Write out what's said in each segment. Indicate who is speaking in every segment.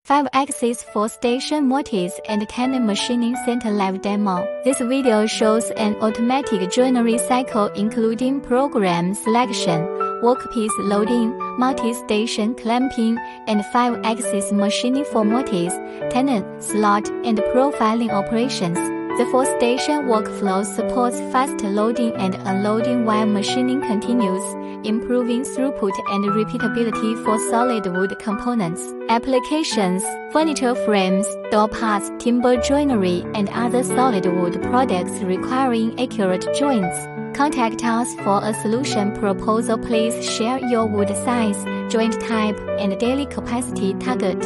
Speaker 1: 5-axis 4-station Mortise and Tenon machining center live demo. This video shows an automatic joinery cycle including program selection, workpiece loading, multi-station clamping, and 5-axis machining for Mortise, Tenon, slot, and profiling operations. The 4-station workflow supports fast loading and unloading while machining continues, improving throughput and repeatability for solid wood components. Applications: furniture frames, door parts, timber joinery, and other solid wood products requiring accurate joints. Contact us for a solution proposal. Please share your wood size, joint type, and daily capacity target.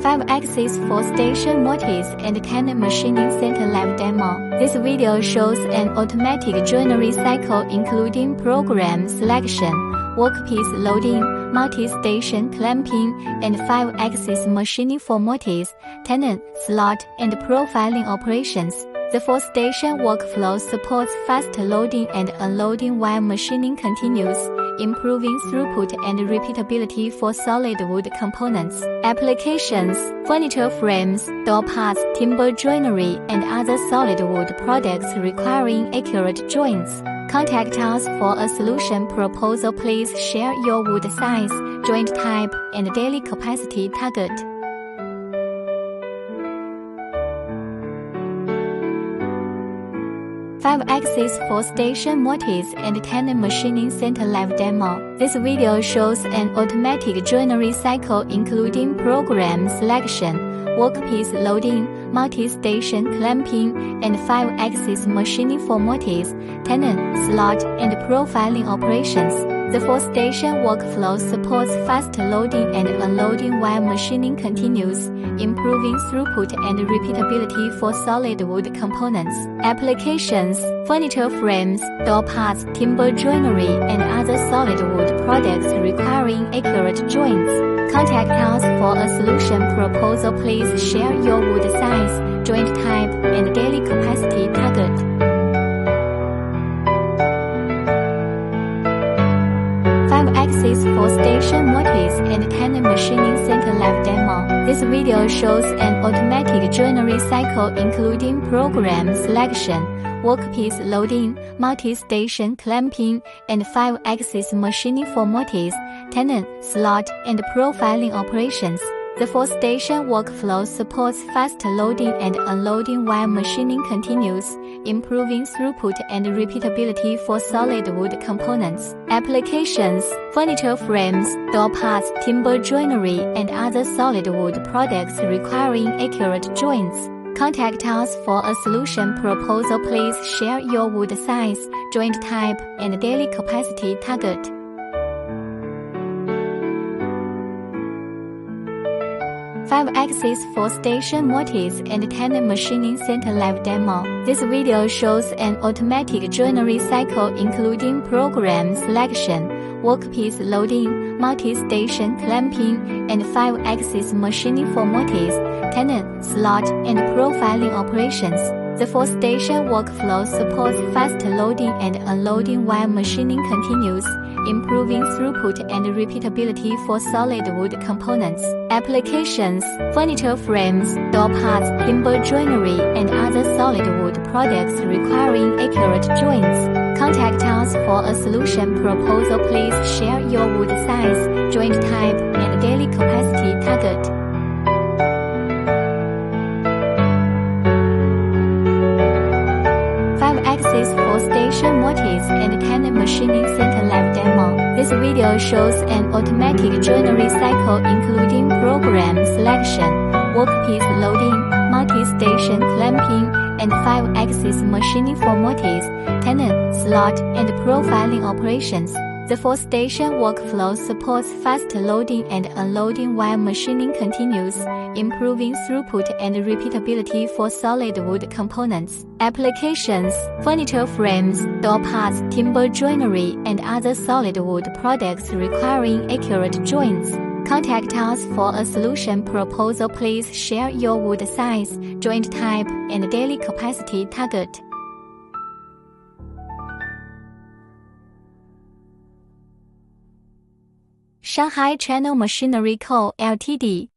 Speaker 1: 5-axis 4-station Mortise and Tenon machining center live demo. This video shows an automatic joinery cycle including program selection, workpiece loading, multi-station clamping, and 5-axis machining for Mortise, Tenon, slot, and profiling operations. The 4-station workflow supports fast loading and unloading while machining continues, improving throughput and repeatability for solid wood components. Applications: furniture frames, door parts, timber joinery, and other solid wood products requiring accurate joints. Contact us for a solution proposal. Please share your wood size, joint type, and daily capacity target. 5-axis 4-station Mortise and Tenon machining center live demo. This video shows an automatic joinery cycle including program selection, workpiece loading, multi-station clamping, and 5-axis machining for Mortise, Tenon, slot, and profiling operations. The 4-station workflow supports fast loading and unloading while machining continues, improving throughput and repeatability for solid wood components. Applications: furniture frames, door parts, timber joinery, and other solid wood products requiring accurate joints. Contact us for a solution proposal. Please share your wood size, joint type, and daily capacity target. 5-axis 4-station Mortise and Tenon machining center live demo. This video shows an automatic joinery cycle including program selection, workpiece loading, multi-station clamping, and 5-axis machining for Mortise, Tenon, slot, and profiling operations. The 4-station workflow supports fast loading and unloading while machining continues, improving throughput and repeatability for solid wood components. Applications: furniture frames, door parts, timber joinery, and other solid wood products requiring accurate joints. Contact us for a solution proposal. Please share your wood size, joint type, and daily capacity target. 5-axis 4-station Mortise and Tenon machining center live demo. This video shows an automatic joinery cycle including program selection, workpiece loading, multi-station clamping, and 5-axis machining for Mortise, Tenon, slot, and profiling operations. The 4-station workflow supports fast loading and unloading while machining continues, improving throughput and repeatability for solid wood components. Applications: furniture frames, door parts, timber joinery, and other solid wood products requiring accurate joints. Contact us for a solution proposal. Please share your wood size, joint type, and daily capacity target. 5-axis 4-station Mortise and Tenon machining center live demo. This video shows an automatic joinery cycle including program selection, workpiece loading, multi-station clamping, and 5-axis machining for Mortise, Tenon, slot, and profiling operations. The 4-station workflow supports fast loading and unloading while machining continues, improving throughput and repeatability for solid wood components. Applications: furniture frames, door parts, timber joinery, and other solid wood products requiring accurate joints. Contact us for a solution proposal. Please share your wood size, joint type, and daily capacity target. Shanghai Channel Machinery Co., Ltd.